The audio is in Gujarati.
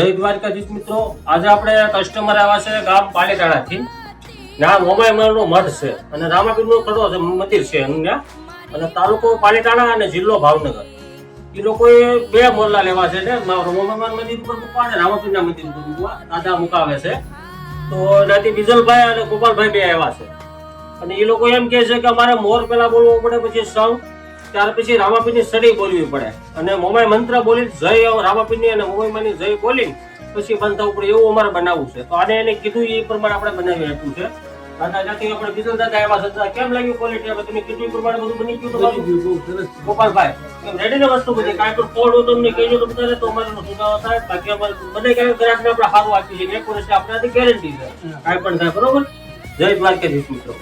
જય દ્વારકાધીશ મિત્રો, આજે આપણે કસ્ટમર આવ્યા છે ગામ પાલીતાણાથી. ના મોમાઈમાનો મઠ છે અને રામાપીરનો કડો છે, મંદિર છે અહીંયા. અને તાલુકો પાલીતાણા અને જિલ્લો ભાવનગર. એ લોકોએ બે મોરલા લેવા છે ને, મોમાઈમાન મંદિર ઉપર મૂકવા અને રામાપીરના મંદિર ઉપર મૂકવા દાદા મુકાવે છે. તો ત્યાંથી બીજલભાઈ અને ગોપાલભાઈ બે આવ્યા છે. અને એ લોકો એમ કહે છે કે અમારે મોર પેલા બોલવો પડે, પછી સૌ ત્યાર પછી રામાપીરની સડી બોલવી પડે અને મોમાઈ મંત્ર બોલી જય રામાપીરની અને મોમાઈમાની જય બોલી પછી બંધ થવું પડે, એવું અમારે બનાવવું છે. તો આને એને કીધું એ પ્રમાણે આપણે બનાવી આપ્યું છે. દાદા ત્યાંથી આપણે બીજલ દાદા આવ્યા છે. કેમ લાગ્યું ક્વોલિટી? આપણે તમે કીધું એ પ્રમાણે બધું બની ગયું તમારું ગોપાલભાઈ? રેડી ને વસ્તુ બધી? કાંઈ પણ ફોડ હોય તો અમને કહેજો તો બતાવે તો અમારે સુધારો થાય. બાકી અમારે બધે કઈ ગ્રાહકને આપણે સારું આપીએ છીએ, એક વર્ષે આપણે ગેરંટી છે કાંઈ પણ થાય. બરોબર? જય દ્વારકાધીશ મિત્રો.